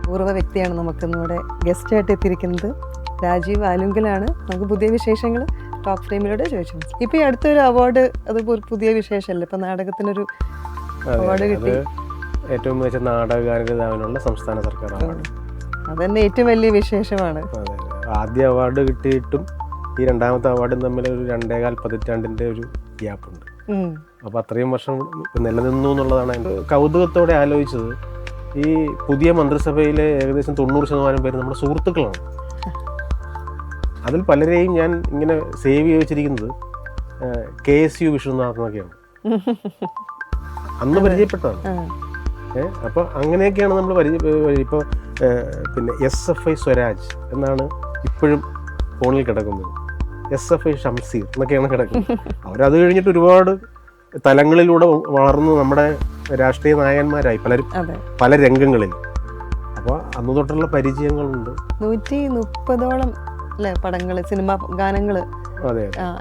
പൂർവ്വ വ്യക്തിയാണ് നമുക്കിന്നിവിടെ ഗസ്റ്റായിട്ട് എത്തിയിരിക്കുന്നത്. രാജീവ് ആലുങ്കലാണ്. നമുക്ക് പുതിയ വിശേഷങ്ങൾ ടോക്ക് ഫ്രെയിമിലൂടെ ചോദിച്ചു. ഇപ്പം ഈ അടുത്തൊരു അവാർഡ്, അത് പുതിയ വിശേഷമല്ലേ, ഇപ്പം നാടകത്തിനൊരു അവാർഡ് കിട്ടി. ഏറ്റവും മികച്ച നാടകഗാനത്തിനുള്ള സംസ്ഥാന സർക്കാർ അവാർഡ്. അതന്നെ ഏറ്റവും വലിയ വിശേഷമാണ്. ആദ്യ അവാർഡ് കിട്ടിയിട്ടും ഈ രണ്ടാമത്തെ അവാർഡും തമ്മിൽ ഒരു 2.25 പതിറ്റാണ്ടിന്റെ ഒരു ഗ്യാപ്പുണ്ട്. അപ്പോൾ അത്രയും വർഷം നിലനിന്നു എന്നുള്ളതാണ് എൻ്റെ കൗതുകത്തോടെ ആലോചിച്ചത്. ഈ പുതിയ മന്ത്രിസഭയിലെ ഏകദേശം 90% പേര് നമ്മുടെ സുഹൃത്തുക്കളാണ്. അതിൽ പലരെയും ഞാൻ ഇങ്ങനെ സേവ് ചെയ്ത് വെച്ചിരിക്കുന്നത് KSU വിഷ്ണുനാഥ് എന്നൊക്കെയാണ്. അന്ന് പരിചയപ്പെട്ടതാണ്. അപ്പോൾ അങ്ങനെയൊക്കെയാണ് നമ്മൾ ഇപ്പോൾ പിന്നെ SFI സ്വരാജ് എന്നാണ് ഇപ്പോഴും ഫോണിൽ കിടക്കുന്നത്. SFI ഷംസീർ എന്നൊക്കെയാണ് കിടക്കുന്നത്. അവരത് കഴിഞ്ഞിട്ട് ഒരുപാട് തലങ്ങളിലൂടെ വളർന്ന് നമ്മുടെ രാഷ്ട്രീയ നായകന്മാരായി പലരും പല രംഗങ്ങളിൽ. അപ്പോൾ അന്ന് തൊട്ടുള്ള പരിചയങ്ങളുണ്ട്. 130ഓളം അല്ലേ പടങ്ങൾ, സിനിമ ഗാനങ്ങൾ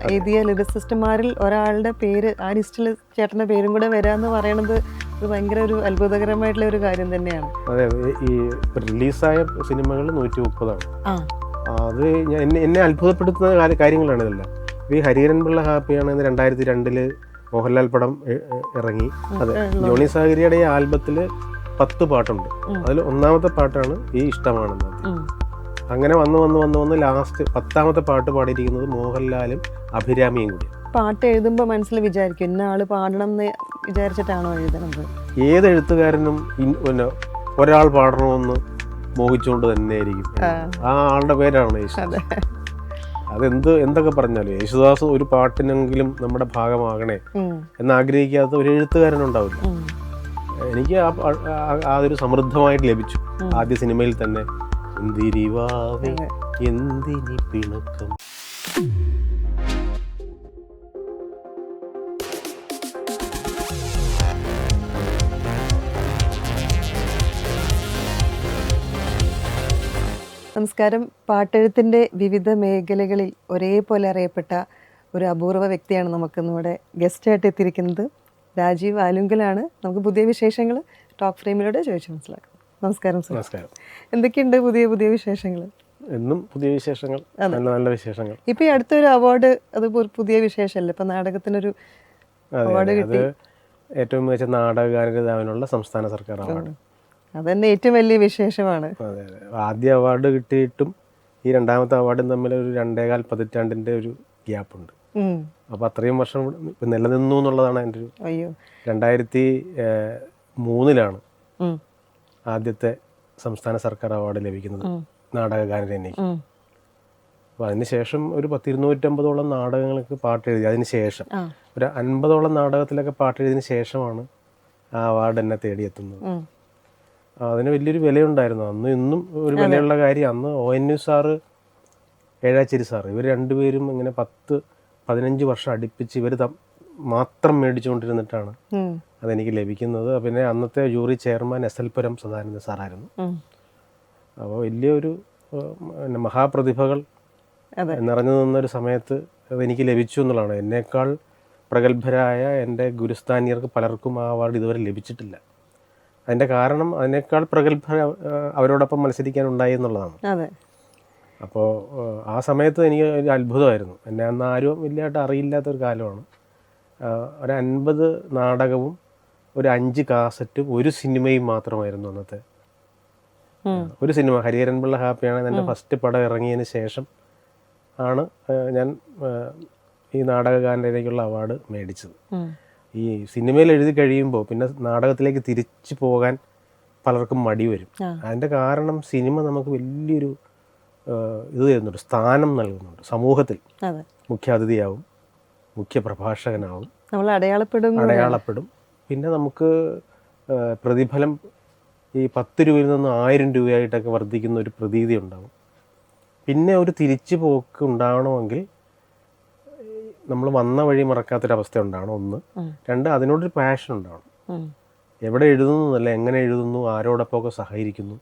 എഴുതിയ ലിറിസിസ്റ്റുമാരിൽ ഒരാളുടെ പേര് ആ ലിസ്റ്റിൽ ചേട്ടൻ്റെ പേരും കൂടെ വരാന്ന് പറയണത് ഇത് ഭയങ്കര ഒരു അത്ഭുതകരമായിട്ടുള്ള ഒരു കാര്യം തന്നെയാണ്. അതെ, ഈ റിലീസായ സിനിമകൾ 130ആണ്. അത് എന്നെ അത്ഭുതപ്പെടുത്തുന്ന കാര്യങ്ങളാണ് ഇതെല്ലാം. ഈ ഹരിഹരൻ പിള്ള ഹാപ്പിയാണ് 2002 മോഹൻലാൽ പടം ഇറങ്ങി. അതെ, ജോണി സാഗരിയുടെ ഈ ആൽബത്തിൽ 10 പാട്ടുണ്ട്. അതിൽ ഒന്നാമത്തെ പാട്ടാണ് ഈ ഇഷ്ടമാണെന്ന്. അങ്ങനെ വന്ന് ലാസ്റ്റ് 10ാമത്തെ പാട്ട് പാടിയിരിക്കുന്നത് മോഹൻലാലും അഭിരാമിയും കൂടി. പാട്ട് എഴുതുമ്പോൾ മനസ്സിൽ വിചാരിക്കും ഇന്ന ആള് പാടണം എന്ന് വിചാരിച്ചിട്ടാണോ എഴുതണത്? ഏത് എഴുത്തുകാരനും പിന്നെ ഒരാൾ പാടണമെന്ന് മോഹിച്ചുകൊണ്ട് തന്നെയായിരിക്കും. ആ ആളുടെ പേരാണ് യേശുദാസ്. എന്തൊക്കെ പറഞ്ഞാലും യേശുദാസ് ഒരു പാട്ടിനെങ്കിലും നമ്മുടെ ഭാഗമാകണേ എന്നാഗ്രഹിക്കാത്ത ഒരു എഴുത്തുകാരനുണ്ടാവില്ല. എനിക്ക് ആ ഒരു സമൃദ്ധമായിട്ട് ലഭിച്ചു ആദ്യ സിനിമയിൽ തന്നെ. എന്തിരിവാവേ എന്തിനി പിണക്കം. നമസ്കാരം. പാട്ടെഴുത്തിൻ്റെ വിവിധ മേഖലകളിൽ ഒരേപോലെ അറിയപ്പെട്ട ഒരു അപൂർവ വ്യക്തിയാണ് നമുക്കിന്നിവിടെ ഗസ്റ്റായിട്ട് എത്തിയിരിക്കുന്നത്. രാജീവ് ആലുങ്കലാണ്. നമുക്ക് പുതിയ വിശേഷങ്ങൾ ടോക്ക് ഫ്രെയിമിലൂടെ ചോദിച്ചു മനസ്സിലാക്കാം. നമസ്കാരം സർ. നമസ്കാരം. എന്തൊക്കെയുണ്ട് പുതിയ വിശേഷങ്ങൾ? എന്നും പുതിയ വിശേഷങ്ങൾ, നല്ല വിശേഷങ്ങൾ. ഇപ്പം ഈ അടുത്തൊരു അവാർഡ്, അത് പുതിയ വിശേഷമല്ലേ, ഇപ്പം നാടകത്തിനൊരു അവാർഡ് കിട്ടി. ഏറ്റവും മികച്ച നാടകഗാനത്തിനുള്ള സംസ്ഥാന സർക്കാർ അവാർഡ്. അതന്നെ ഏറ്റവും വലിയ വിശേഷമാണ്. അതെ, ആദ്യ അവാർഡ് കിട്ടിയിട്ടും ഈ രണ്ടാമത്തെ അവാർഡും തമ്മിൽ ഒരു 2.25 പതിറ്റാണ്ടിന്റെ ഒരു ഗ്യാപ്പുണ്ട്. അപ്പോൾ അത്രയും വർഷം നിലനിന്നു എന്നുള്ളതാണ് എൻ്റെ ഒരു. 2003 ആദ്യത്തെ സംസ്ഥാന സർക്കാർ അവാർഡ് ലഭിക്കുന്നത് നാടകഗാനരചനയ്ക്ക്. അപ്പോൾ അതിനുശേഷം ഒരു 250ഓളം നാടകങ്ങൾക്ക് പാട്ട് എഴുതി. അതിനുശേഷം ഒരു 50ഓളം നാടകത്തിലൊക്കെ പാട്ട് എഴുതിയതിന് ശേഷമാണ് ആ അവാർഡ് എന്നെ തേടിയെത്തുന്നത്. അതിന് വലിയൊരു വിലയുണ്ടായിരുന്നു. അന്ന് ഇന്നും ഒരു വിലയുള്ള കാര്യം. അന്ന് ONV സാറ്, ഏഴാച്ചേരി സാറ്, ഇവർ രണ്ടുപേരും ഇങ്ങനെ 10-15 വർഷം അടുപ്പിച്ച് ഇവർ മാത്രം മേടിച്ചുകൊണ്ടിരുന്നിട്ടാണ് അതെനിക്ക് ലഭിക്കുന്നത്. പിന്നെ അന്നത്തെ ജൂറി ചെയർമാൻ SL പുരം സദാനന്ദ സാറായിരുന്നു. അപ്പോൾ വലിയൊരു മഹാപ്രതിഭകൾ നിറഞ്ഞു നിന്നൊരു സമയത്ത് അതെനിക്ക് ലഭിച്ചു എന്നുള്ളതാണ്. എന്നേക്കാൾ പ്രഗത്ഭരായ എൻ്റെ ഗുരുസ്ഥാനീയർക്ക് പലർക്കും ആ അവാർഡ് ഇതുവരെ ലഭിച്ചിട്ടില്ല. അതിൻ്റെ കാരണം അതിനേക്കാൾ പ്രഗത്ഭ അവരോടൊപ്പം മത്സരിക്കാനുണ്ടായി എന്നുള്ളതാണ്. അപ്പോൾ ആ സമയത്ത് എനിക്ക് ഒരു അത്ഭുതമായിരുന്നു. എന്നെ അന്ന് ആരും വലിയതായിട്ട് അറിയില്ലാത്തൊരു കാലമാണ്. ഒരു 50 നാടകവും ഒരു 5 കാസറ്റും ഒരു സിനിമയും മാത്രമായിരുന്നു അന്നത്തെ. ഒരു സിനിമ ഹരിഹരൻ പിള്ള ഹാപ്പിയാണ് എൻ്റെ ഫസ്റ്റ് പടം ഇറങ്ങിയതിന് ശേഷം ആണ് ഞാൻ ഈ നാടകഗാനരചനയ്ക്കുള്ള അവാർഡ് മേടിച്ചത്. ഈ സിനിമയിൽ എഴുതി കഴിയുമ്പോൾ പിന്നെ നാടകത്തിലേക്ക് തിരിച്ചു പോകാൻ പലർക്കും മടി വരും. അതിൻ്റെ കാരണം സിനിമ നമുക്ക് വലിയൊരു ഇത് തരുന്നുണ്ട്, സ്ഥാനം നൽകുന്നുണ്ട് സമൂഹത്തിൽ. മുഖ്യാതിഥിയാവും, മുഖ്യ പ്രഭാഷകനാവും, അടയാളപ്പെടും. പിന്നെ നമുക്ക് പ്രതിഫലം ഈ 10 രൂപയിൽ നിന്ന് 1000 രൂപയായിട്ടൊക്കെ വർദ്ധിക്കുന്ന ഒരു പ്രതീതി ഉണ്ടാവും. പിന്നെ ഒരു തിരിച്ചു പോക്ക് ഉണ്ടാവണമെങ്കിൽ നമ്മൾ വന്ന വഴി മറക്കാത്തൊരവസ്ഥ ഉണ്ടാവണം, 1. 2, അതിനോടൊരു പാഷൻ ഉണ്ടാവണം. എവിടെ എഴുതുന്നു എന്നല്ല, എങ്ങനെ എഴുതുന്നു, ആരോടൊപ്പമൊക്കെ സഹകരിക്കുന്നു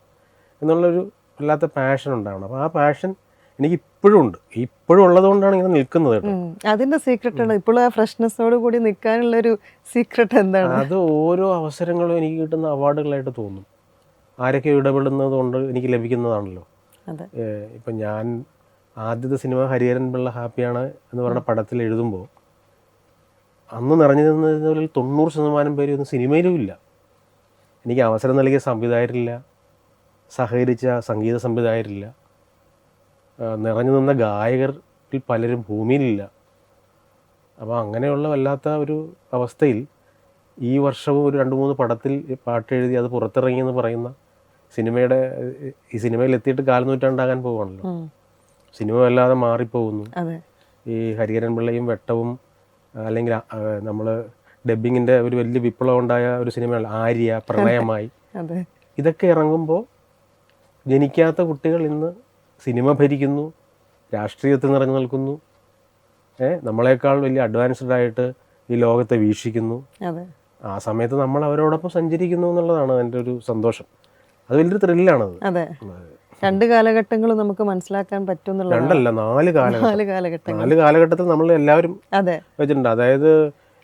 എന്നുള്ളൊരു വല്ലാത്ത പാഷൻ ഉണ്ടാവണം. അപ്പോൾ ആ പാഷൻ എനിക്ക് ഇപ്പോഴും ഉണ്ട്. ഇപ്പോഴും ഉള്ളതുകൊണ്ടാണ് ഇങ്ങനെ നിൽക്കുന്നത് കേട്ടോ. അതിന്റെ സീക്രട്ട് ആണ് ഇപ്പോഴും ആ ഫ്രഷ്നെസ്സോട് കൂടി നിൽക്കാനുള്ള ഒരു സീക്രട്ട് എന്താണ്? അത് ഓരോ അവസരങ്ങളും എനിക്ക് കിട്ടുന്ന അവാർഡുകളായിട്ട് തോന്നും. ആരൊക്കെ ഇടപെടുന്നത് കൊണ്ട് എനിക്ക് ലഭിക്കുന്നതാണല്ലോ. അതെ. ഇപ്പം ഞാൻ ആദ്യത്തെ സിനിമ ഹരിഹരൻ പിള്ള ഹാപ്പിയാണ് എന്ന് പറഞ്ഞ പടത്തിൽ എഴുതുമ്പോൾ അന്ന് നിറഞ്ഞു നിന്നതിൽ 90% പേര് ഒന്നും സിനിമയിലും ഇല്ല. എനിക്ക് അവസരം നൽകിയ സംവിധായകരില്ല, സഹകരിച്ച സംഗീത സംവിധായകരില്ല, നിറഞ്ഞു നിന്ന ഗായകരിൽ പലരും ഭൂമിയിലില്ല. അപ്പോൾ അങ്ങനെയുള്ള വല്ലാത്ത ഒരു അവസ്ഥയിൽ ഈ വർഷവും ഒരു 2-3 പടത്തിൽ പാട്ട് എഴുതി അത് പുറത്തിറങ്ങിയെന്ന് പറയുന്ന സിനിമയുടെ ഈ സിനിമയിൽ എത്തിയിട്ട് കാൽനൂറ്റാണ്ടാകാൻ പോവുകയാണല്ലോ. സിനിമ വല്ലാതെ മാറിപ്പോകുന്നു. ഈ ഹരിഹരൻ പിള്ളയും വെട്ടവും അല്ലെങ്കിൽ നമ്മൾ ഡബ്ബിങ്ങിൻ്റെ ഒരു വലിയ വിപ്ലവം ഉണ്ടായ ഒരു സിനിമയാണ് ആര്യ, പ്രണയമായി. ഇതൊക്കെ ഇറങ്ങുമ്പോൾ ജനിക്കാത്ത കുട്ടികൾ ഇന്ന് സിനിമ ഭരിക്കുന്നു, രാഷ്ട്രീയത്തിൽ നിറഞ്ഞു നിൽക്കുന്നു, നമ്മളെക്കാൾ വലിയ അഡ്വാൻസ്ഡ് ആയിട്ട് ഈ ലോകത്തെ വീക്ഷിക്കുന്നു. ആ സമയത്ത് നമ്മൾ അവരോടൊപ്പം സഞ്ചരിക്കുന്നു എന്നുള്ളതാണ് എൻ്റെ ഒരു സന്തോഷം. അത് വലിയൊരു ത്രില്ലാണത്. അതെ, 2 കാലഘട്ടങ്ങളും നമുക്ക് മനസ്സിലാക്കാൻ പറ്റും. 2 അല്ല 4 കാലഘട്ടം. 4 കാലഘട്ടത്തിൽ നമ്മൾ എല്ലാവരും വെച്ചിട്ടുണ്ട്. അതായത്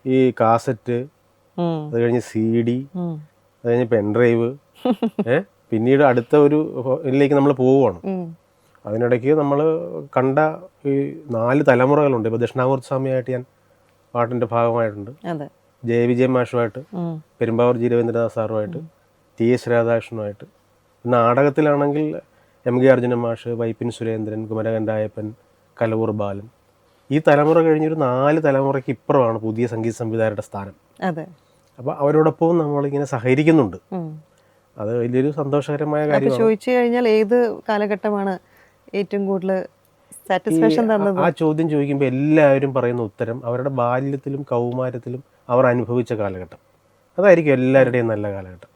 ഈ കാസറ്റ്, അത് കഴിഞ്ഞ് CD, അത് കഴിഞ്ഞ് പെൻഡ്രൈവ്, പിന്നീട് അടുത്ത ഒരു ഇതിലേക്ക് നമ്മൾ പോവുകയാണ്. അതിനിടയ്ക്ക് നമ്മൾ കണ്ട ഈ 4 തലമുറകളുണ്ട്. ഇപ്പോൾ ദക്ഷിണാമൂർത്തി സ്വാമിയായിട്ട് ഞാൻ പാട്ടിൻ്റെ ഭാഗമായിട്ടുണ്ട്, ജയവിജയ മാഷുമായിട്ട്, പെരുമ്പാവൂർ ജി രവീന്ദ്രനാഥ് സാറുമായിട്ട്, TS രാധാകൃഷ്ണനുമായിട്ട്. നാടകത്തിലാണെങ്കിൽ MG അർജുനൻ മാഷ്, വൈപ്പിൻ സുരേന്ദ്രൻ, കുമരകൻ രായപ്പൻ, കലവൂർ ബാലൻ. ഈ തലമുറ കഴിഞ്ഞൊരു 4 തലമുറയ്ക്ക് ഇപ്പുറമാണ് പുതിയ സംഗീത സംവിധായകരുടെ സ്ഥാനം. അപ്പോൾ അവരോടൊപ്പം നമ്മളിങ്ങനെ സഹകരിക്കുന്നുണ്ട്. അത് വലിയൊരു സന്തോഷകരമായ കാര്യമാണ്. ചോദിച്ചു കഴിഞ്ഞാൽ ഏത് കാലഘട്ടമാണ് ഏറ്റവും കൂടുതൽ സാറ്റിസ്ഫാക്ഷൻ തന്നത്? ആ ചോദ്യം ചോദിക്കുമ്പോൾ എല്ലാവരും പറയുന്ന ഉത്തരം അവരുടെ ബാല്യത്തിലും കൗമാരത്തിലും അവർ അനുഭവിച്ച കാലഘട്ടം. അതായിരിക്കും എല്ലാവരുടെയും നല്ല കാലഘട്ടം.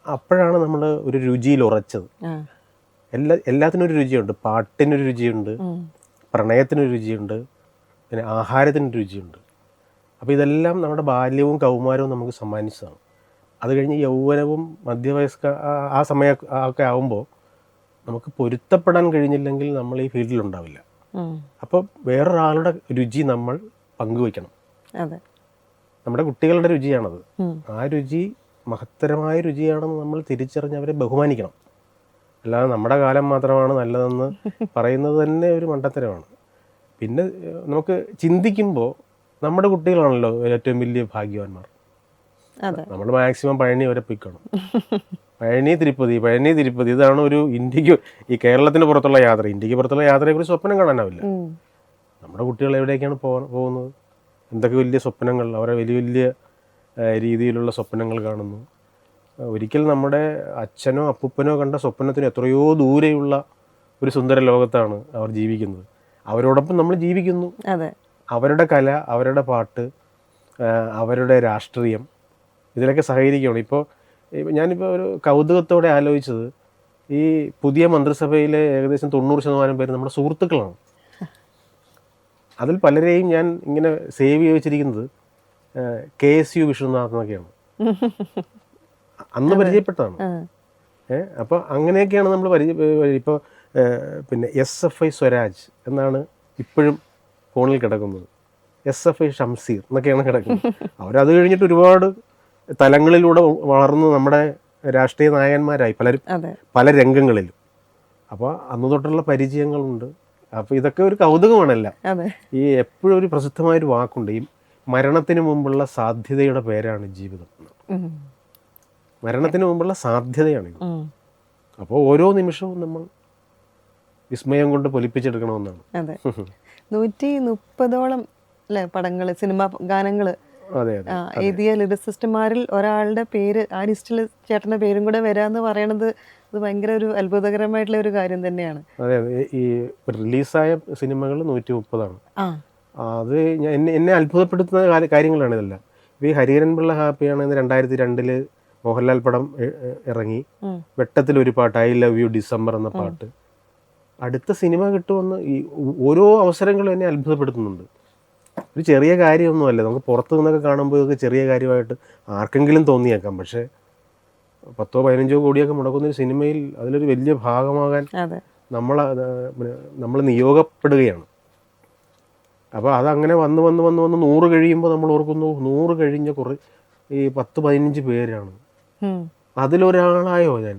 അപ്പോഴാണ് നമ്മൾ ഒരു രുചിയിൽ ഉറച്ചത്. എല്ലാത്തിനും ഒരു രുചിയുണ്ട്. പാട്ടിനൊരു രുചിയുണ്ട്, പ്രണയത്തിനൊരു രുചിയുണ്ട്, പിന്നെ ആഹാരത്തിനൊരു രുചിയുണ്ട്. അപ്പോൾ ഇതെല്ലാം നമ്മുടെ ബാല്യവും കൗമാരവും നമുക്ക് സമ്മാനിച്ചതാണ്. അത് കഴിഞ്ഞ് യൗവനവും മധ്യവയസ്ക ആ സമയം ഒക്കെ ആകുമ്പോൾ നമുക്ക് പൊരുത്തപ്പെടാൻ കഴിഞ്ഞില്ലെങ്കിൽ നമ്മൾ ഈ ഫീൽഡിലുണ്ടാവില്ല. അപ്പോൾ വേറൊരാളുടെ രുചി നമ്മൾ പങ്കുവയ്ക്കണം. നമ്മുടെ കുട്ടികളുടെ രുചിയാണത്. ആ രുചി മഹത്തരമായ രുചിയാണെന്ന് നമ്മൾ തിരിച്ചറിഞ്ഞ് അവരെ ബഹുമാനിക്കണം. അല്ലാതെ നമ്മുടെ കാലം മാത്രമാണ് നല്ലതെന്ന് പറയുന്നത് തന്നെ ഒരു മണ്ടത്തരമാണ്. പിന്നെ നമുക്ക് ചിന്തിക്കുമ്പോൾ നമ്മുടെ കുട്ടികളാണല്ലോ ഏറ്റവും വലിയ ഭാഗ്യവാന്മാർ. നമ്മൾ മാക്സിമം പഴനി വരെ പോയിക്കണം. പഴനി തിരുപ്പതി ഇതാണ് ഒരു ഇന്ത്യക്ക്, ഈ കേരളത്തിന് പുറത്തുള്ള യാത്ര. ഇന്ത്യക്ക് പുറത്തുള്ള യാത്രയെക്കുറിച്ച് സ്വപ്നം കാണാനാവില്ല. നമ്മുടെ കുട്ടികൾ എവിടേക്കാണ് പോകുന്നത്? എന്തൊക്കെ വലിയ സ്വപ്നങ്ങൾ, അവരെ വലിയ വലിയ രീതിയിലുള്ള സ്വപ്നങ്ങൾ കാണുന്നു. ഒരിക്കൽ നമ്മുടെ അച്ഛനോ അപ്പൂപ്പനോ കണ്ട സ്വപ്നത്തിന് എത്രയോ ദൂരെയുള്ള ഒരു സുന്ദര ലോകത്താണ് അവർ ജീവിക്കുന്നത്. അവരോടൊപ്പം നമ്മൾ ജീവിക്കുന്നു. അവരുടെ കല, അവരുടെ പാട്ട്, അവരുടെ രാഷ്ട്രീയം, ഇതിലൊക്കെ സഹകരിക്കണം. ഇപ്പോൾ ഞാനിപ്പോൾ ഒരു കൗതുകത്തോടെ ആലോചിച്ചത്, ഈ പുതിയ മന്ത്രിസഭയിലെ ഏകദേശം 90% പേര് നമ്മുടെ സുഹൃത്തുക്കളാണ്. അതിൽ പലരെയും ഞാൻ ഇങ്ങനെ സേവ് ചെയ്ത് വെച്ചിരിക്കുന്നത് KSU വിഷ്ണുനാഥ് എന്നൊക്കെയാണ്. അന്ന് പരിചയപ്പെട്ടതാണ്. അപ്പോൾ അങ്ങനെയൊക്കെയാണ് നമ്മൾ ഇപ്പോൾ പിന്നെ SFI സ്വരാജ് എന്നാണ് ഇപ്പോഴും ഫോണിൽ കിടക്കുന്നത്. SFI ഷംസീർ എന്നൊക്കെയാണ് കിടക്കുന്നത്. അവരത് കഴിഞ്ഞിട്ട് ഒരുപാട് തലങ്ങളിലൂടെ വളർന്ന് നമ്മുടെ രാഷ്ട്രീയ നായകന്മാരായി പലരും പല രംഗങ്ങളിലും. അപ്പോൾ അന്ന് തൊട്ടുള്ള പരിചയങ്ങളുണ്ട്. അപ്പോൾ ഇതൊക്കെ ഒരു കൗതുകമാണല്ല. ഈ എപ്പോഴും ഒരു പ്രസിദ്ധമായൊരു വാക്കുണ്ട്, ഈ മരണത്തിന് മുമ്പുള്ള സാധ്യതയുടെ പേരാണ് ജീവിതം. മരണത്തിന് മുമ്പുള്ള സാധ്യതയാണിത്. അപ്പോൾ ഓരോ നിമിഷവും നമ്മൾ വിസ്മയം കൊണ്ട് പൊലിപ്പിച്ചെടുക്കണമെന്നാണ്. 130ഓളം അല്ലേ പടങ്ങൾ, സിനിമാ ഗാനങ്ങൾ എഴുതിയ ലിറിസിസ്റ്റുമാരിൽ ഒരാളുടെ പേര് ആ ലിസ്റ്റിൽ ചേട്ടൻ്റെ പേരും കൂടെ വരാന്ന് പറയണത് അത് ഭയങ്കര ഒരു അത്ഭുതകരമായിട്ടുള്ള ഒരു കാര്യം തന്നെയാണ്. അതെ, ഈ റിലീസായ സിനിമകൾ 130ആണ്. അത് എന്നെ അത്ഭുതപ്പെടുത്തുന്ന കാര്യങ്ങളാണ് ഇതെല്ലാം. ഈ ഹരിഹരൻ പിള്ള ഹാപ്പിയാണ് 2002 മോഹൻലാൽ പടം ഇറങ്ങി. വെട്ടത്തിൽ ഒരു പാട്ട്, ഐ ലവ് യു ഡിസംബർ എന്ന പാട്ട്. അടുത്ത സിനിമ കിട്ടുമെന്ന് ഈ ഓരോ അവസരങ്ങളും എന്നെ അത്ഭുതപ്പെടുത്തുന്നുണ്ട്. ഒരു ചെറിയ കാര്യമൊന്നുമല്ല. നമുക്ക് പുറത്തു നിന്നൊക്കെ കാണുമ്പോൾ ഇതൊക്കെ ചെറിയ കാര്യമായിട്ട് ആർക്കെങ്കിലും തോന്നിയേക്കാം. പക്ഷേ 10-15 കോടിയൊക്കെ മുടക്കുന്ന ഒരു സിനിമയിൽ അതിലൊരു വലിയ ഭാഗമാകാൻ നമ്മൾ നിയോഗപ്പെടുകയാണ്. അപ്പോൾ അതങ്ങനെ വന്ന് 100 കഴിയുമ്പോൾ നമ്മൾ ഓർക്കുന്നു, 100 കഴിഞ്ഞ കുറേ ഈ 10-15 പേരാണ് അതിലൊരാളായോ ഞാൻ?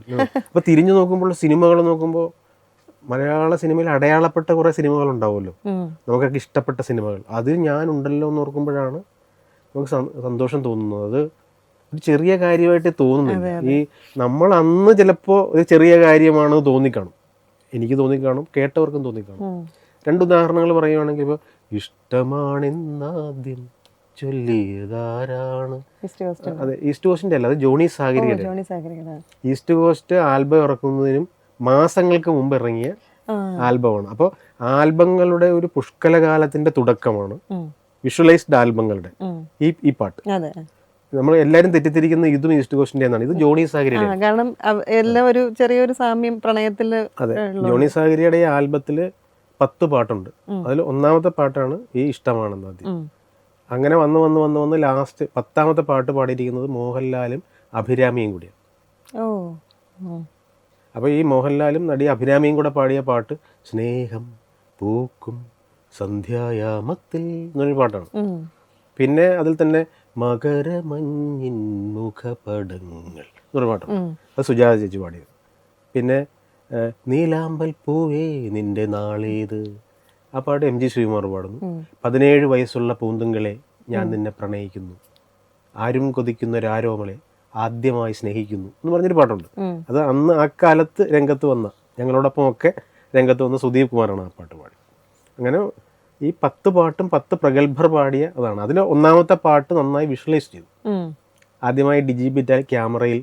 അപ്പോൾ തിരിഞ്ഞു നോക്കുമ്പോൾ സിനിമകൾ നോക്കുമ്പോൾ മലയാള സിനിമയിൽ അടയാളപ്പെട്ട കുറേ സിനിമകൾ ഉണ്ടാവുമല്ലോ, നമുക്കൊക്കെ ഇഷ്ടപ്പെട്ട സിനിമകൾ. അതിൽ ഞാനുണ്ടല്ലോ എന്ന് ഓർക്കുമ്പോഴാണ് നമുക്ക് സന്തോഷം തോന്നുന്നത്. അത് ഒരു ചെറിയ കാര്യമായിട്ട് തോന്നുന്നില്ല. ഈ നമ്മൾ അന്ന് ചിലപ്പോൾ ഒരു ചെറിയ കാര്യമാണെന്ന് തോന്നിക്കാണും, എനിക്ക് തോന്നിക്കാണും, കേട്ടവർക്കും തോന്നിക്കാണും. രണ്ട് ഉദാഹരണങ്ങൾ പറയുകയാണെങ്കിൽ, ഇപ്പോൾ ഇഷ്ടമാണെന്നാദ്യം ചൊല്ലിയതാരാണ്, അതെ ഈസ്റ്റ് കോസ്റ്റിൻ്റെ അല്ല, അത് ജോണി സാഗരിയുടെ. ഈസ്റ്റ് കോസ്റ്റ് ആൽബം ഇറക്കുന്നതിനും മാസങ്ങൾക്ക് മുമ്പ് ഇറങ്ങിയ ആൽബമാണ്. അപ്പോൾ ആൽബങ്ങളുടെ ഒരു പുഷ്കലകാലത്തിന്റെ തുടക്കമാണ് വിഷ്വലൈസ്ഡ് ആൽബങ്ങളുടെ ഈ പാട്ട്. നമ്മൾ എല്ലാവരും തെറ്റിദ്ധരിക്കുന്ന ഇതും ഈസ്റ്റ് കോസ്റ്റിന്റെ എന്നാണ്. ഇത് ജോണി സാഗരിയുടെ, കാരണം എല്ലാം ഒരു ചെറിയൊരു സാമ്യം പ്രണയത്തില്. അതെ, ജോണി സാഗരിയുടെ ഈ ആൽബത്തില് 10 പാട്ടുണ്ട്. അതിൽ ഒന്നാമത്തെ പാട്ടാണ് ഈ ഇഷ്ടമാണെന്നാദ്യം. അങ്ങനെ വന്ന് വന്ന് വന്ന് വന്ന് ലാസ്റ്റ് 10ാമത്തെ പാട്ട് പാടിയിരിക്കുന്നത് മോഹൻലാലും അഭിരാമിയും കൂടിയാണ്. അപ്പോൾ ഈ മോഹൻലാലും നടി അഭിരാമിയും കൂടെ പാടിയ പാട്ട് സ്നേഹം പൂക്കും സന്ധ്യായാമത്തിൽ എന്നൊരു പാട്ടാണ്. പിന്നെ അതിൽ തന്നെ മകരമഞ്ഞിൻ മുഖപടങ്ങൾ എന്നൊരു പാട്ടാണ്, അത് സുജാത ചേച്ചി പാടിയത്. പിന്നെ നീലാമ്പൽ പൂവേ നിന്റെ നാളേത്, ആ പാട്ട് MG ശ്രീകുമാർ പാടുന്നു. 17 വയസ്സുള്ള പൂന്തുങ്ങളെ ഞാൻ നിന്നെ പ്രണയിക്കുന്നു, ആരും കൊതിക്കുന്നൊരാരോമളെ ആദ്യമായി സ്നേഹിക്കുന്നു എന്ന് പറഞ്ഞൊരു പാട്ടുണ്ട്. അത് അന്ന് ആ കാലത്ത് രംഗത്ത് വന്ന, ഞങ്ങളോടൊപ്പം ഒക്കെ രംഗത്ത് വന്ന സുദീപ് കുമാറാണ് ആ പാട്ട് പാടി. അങ്ങനെ ഈ 10 പാട്ടും 10 പ്രഗത്ഭർ പാടിയ അതാണ്. അതിൽ ഒന്നാമത്തെ പാട്ട് നന്നായി വിഷ്വലൈസ് ചെയ്തു. ആദ്യമായി ഡിജിറ്റൽ ക്യാമറയിൽ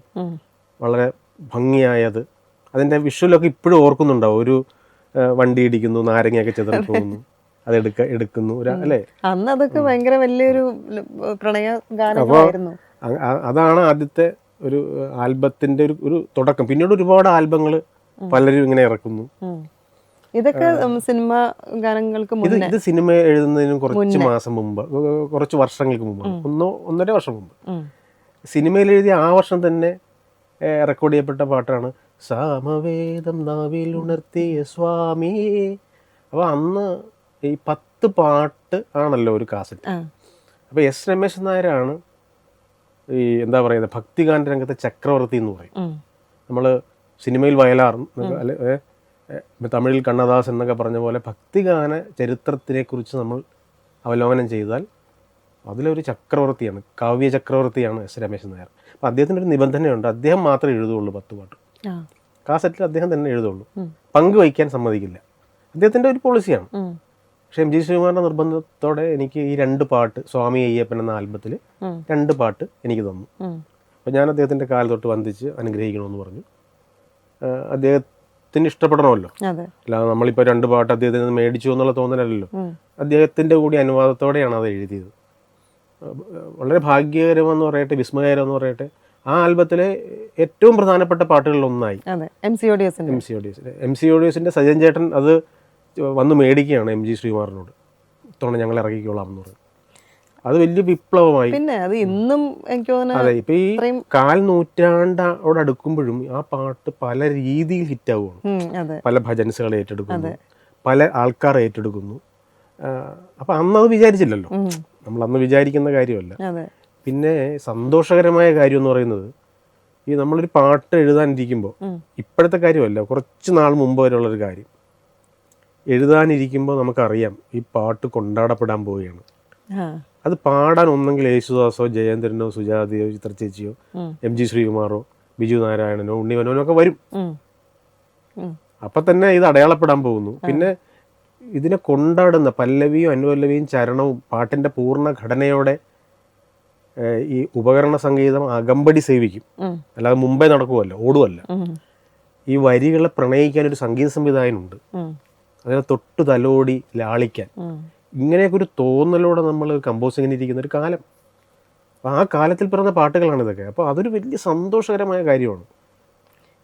വളരെ ഭംഗിയായത്, അതിൻ്റെ വിഷ്വലൊക്കെ ഇപ്പോഴും ഓർക്കുന്നുണ്ടാവും. ഒരു വണ്ടി ഇടിക്കുന്നു, നാരങ്ങയൊക്കെ ചെതറി പോകുന്നു, അത് എടുക്കുന്നു അല്ലേ. അന്ന് അതൊക്കെ ഭയങ്കര വലിയൊരു പ്രണയ ഗാനമായിരുന്നു. അതാണ് ആദ്യത്തെ ഒരു ആൽബത്തിന്റെ ഒരു തുടക്കം. പിന്നീട് ഒരുപാട് ആൽബങ്ങൾ പലരും ഇങ്ങനെ ഇറക്കുന്നു. ഇതൊക്കെ സിനിമ ഗാനങ്ങൾക്ക് മുന്നേ, ഇത് സിനിമ എഴുതുന്നതിനും കുറച്ച് മാസം മുമ്പ്, കുറച്ച് വർഷങ്ങൾക്ക് മുമ്പ്, 1.5 വർഷം മുമ്പ് സിനിമയിൽ എഴുതിയ ആ വർഷം തന്നെ റെക്കോർഡ് ചെയ്യപ്പെട്ട പാട്ടാണ് സാമവേദം നാവിൽ ഉണർത്തിയ സ്വാമി. അപ്പോൾ അന്ന് ഈ 10 പാട്ട് ആണല്ലോ ഒരു കാസറ്റ്. അപ്പോൾ S രമേശൻ നായരാണ് ഈ എന്താ പറയുന്നത്, ഭക്തിഗാന രംഗത്തെ ചക്രവർത്തി എന്ന് പറയും. നമ്മൾ സിനിമയിൽ വയലാർ, അല്ലെ തമിഴിൽ കണ്ണദാസ് എന്നൊക്കെ പറഞ്ഞ പോലെ ഭക്തിഗാന ചരിത്രത്തിനെക്കുറിച്ച് നമ്മൾ അവലോകനം ചെയ്താൽ അതിലൊരു ചക്രവർത്തിയാണ്, കാവ്യ ചക്രവർത്തിയാണ് S രമേശൻ നായർ. അപ്പോൾ അദ്ദേഹത്തിൻ്റെ ഒരു നിബന്ധനയുണ്ട്, അദ്ദേഹം മാത്രമേ എഴുതുള്ളൂ 10 പാട്ട്. കാസറ്റിൽ അദ്ദേഹം തന്നെ എഴുതുള്ളൂ, പങ്കുവയ്ക്കാൻ സമ്മതിക്കില്ല. അദ്ദേഹത്തിൻ്റെ ഒരു പോളിസിയാണ്. പക്ഷെ MG ശ്രീകുമാറിൻ്റെ നിർബന്ധത്തോടെ എനിക്ക് ഈ 2 പാട്ട്, സ്വാമി അയ്യപ്പൻ എന്ന ആൽബത്തിൽ 2 പാട്ട് എനിക്ക് തന്നു. അപ്പോൾ ഞാൻ അദ്ദേഹത്തിൻ്റെ കാൽ തൊട്ട് വന്ദിച്ച് അനുഗ്രഹിക്കണമെന്ന് പറഞ്ഞു. അദ്ദേഹത്തിന് ഇഷ്ടപ്പെടണമല്ലോ, അല്ലാതെ നമ്മളിപ്പോൾ 2 പാട്ട് അദ്ദേഹത്തിന് നിന്ന് മേടിച്ചു എന്നുള്ള തോന്നലല്ലോ. അദ്ദേഹത്തിൻ്റെ കൂടി അനുവാദത്തോടെയാണ് അത് എഴുതിയത്. വളരെ ഭാഗ്യകരമെന്ന് പറയട്ടെ, വിസ്മയകരമെന്ന് പറയട്ടെ, ആ ആൽബത്തിലെ ഏറ്റവും പ്രധാനപ്പെട്ട പാട്ടുകളിലൊന്നായി. MC സജൻ ചേട്ടൻ അത് വന്ന് മേടിക്കുകയാണ് MG ശ്രീകുമാറിനോട്, ഇത്തവണ ഞങ്ങൾ ഇറക്കിക്കോളാം എന്ന് പറഞ്ഞു. അത് വലിയ വിപ്ലവമായി. പിന്നെ അത് ഇന്നും എനിക്ക് തോന്നുന്നു, അതെ, ഇപ്പൊ ഈ 1/4 നൂറ്റാണ്ടോട് അടുക്കുമ്പോഴും ആ പാട്ട് പല രീതിയിൽ ഹിറ്റാവുകയാണ്. പല ഭജൻസുകൾ ഏറ്റെടുക്കുന്നു, പല ആൾക്കാർ ഏറ്റെടുക്കുന്നു. അപ്പൊ അന്നത് വിചാരിച്ചില്ലല്ലോ, നമ്മൾ അന്ന് വിചാരിക്കുന്ന കാര്യമല്ല. പിന്നെ സന്തോഷകരമായ കാര്യം എന്ന് പറയുന്നത്, ഈ നമ്മളൊരു പാട്ട് എഴുതാനിരിക്കുമ്പോൾ, ഇപ്പോഴത്തെ കാര്യമല്ല, കുറച്ച് നാൾ മുമ്പ് വരെയുള്ളൊരു കാര്യം, എഴുതാനിരിക്കുമ്പോൾ നമുക്കറിയാം ഈ പാട്ട് കൊണ്ടാടപ്പെടാൻ പോവുകയാണ്. അത് പാടാൻ ഒന്നെങ്കിൽ യേശുദാസോ ജയേന്ദ്രനോ സുജാതയോ ചിത്രചേച്ചിയോ MG ശ്രീകുമാറോ ബിജു നാരായണനോ ഉണ്ണിമനോനോ ഒക്കെ വരും. അപ്പം തന്നെ ഇത് അടയാളപ്പെടാൻ പോകുന്നു. പിന്നെ ഇതിനെ കൊണ്ടാടുന്ന പല്ലവിയും അനുപല്ലവിയും ചരണവും പാട്ടിൻ്റെ പൂർണ്ണ ഘടനയോടെ ഈ ഉപകരണ സംഗീതം അകമ്പടി സേവിക്കും, അല്ലാതെ മുമ്പേ നടക്കുമല്ലോ, ഓടുമല്ല. ഈ വരികളെ പ്രണയിക്കാൻ ഒരു സംഗീത സംവിധായകനുണ്ട്, അതിനെ തൊട്ട് തലോടി ലാളിക്കാൻ. ഇങ്ങനെയൊക്കെ ഒരു തോന്നലോടെ നമ്മൾ കമ്പോസിങ്ങിന് ഇരിക്കുന്ന ഒരു കാലം. അപ്പം ആ കാലത്തിൽ പിറന്ന പാട്ടുകളാണ് ഇതൊക്കെ. അപ്പോൾ അതൊരു വലിയ സന്തോഷകരമായ കാര്യമാണ്.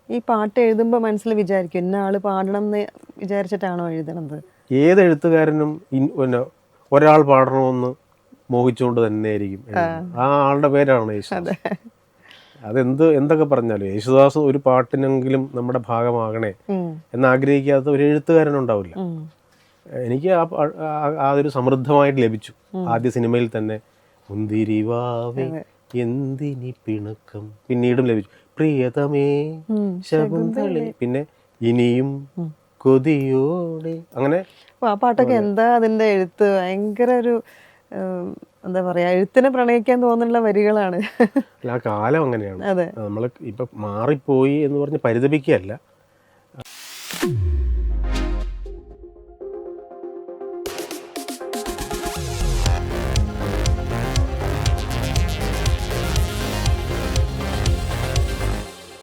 ഈ പാട്ട് എഴുതുമ്പോൾ മനസ്സിൽ വിചാരിക്കും ഇന്ന ആള് പാടണം എന്ന് വിചാരിച്ചിട്ടാണോ എഴുതണത്? ഏത് എഴുത്തുകാരനും പിന്നെ ഒരാൾ പാടണമെന്ന് മോഹിച്ചുകൊണ്ട് തന്നെയായിരിക്കും. ആ ആളുടെ പേരാണ് യേശുദാസ്. എന്തൊക്കെ പറഞ്ഞാലും യേശുദാസ് ഒരു പാട്ടിനെങ്കിലും നമ്മുടെ ഭാഗമാകണേ എന്നാഗ്രഹിക്കാത്ത ഒരു എഴുത്തുകാരനുണ്ടാവില്ല. എനിക്ക് ആ ഒരു സമൃദ്ധമായിട്ട് ലഭിച്ചു. ആദ്യ സിനിമയിൽ തന്നെ മുന്തിരിവാവേ എന്തിനി പിണക്കം, പിന്നീടും ലഭിച്ചു. പ്രിയതമേ ശകുന്തളേ, പിന്നെ ഇനിയും കൊതിയോടെ, അങ്ങനെ. ആ പാട്ടൊക്കെ എന്താ അതിന്റെ എഴുത്ത്, ഭയങ്കര ഒരു എന്താ പറയാ, എഴുത്തിനെ പ്രണയിക്കാൻ തോന്നുന്നുള്ള വരികളാണ്. അല്ല, ആ കാലം അങ്ങനെയാണ്. അതെ. നമ്മൾ ഇപ്പം മാറിപ്പോയി എന്ന് പറഞ്ഞ് പരിതപിക്കുകയല്ല,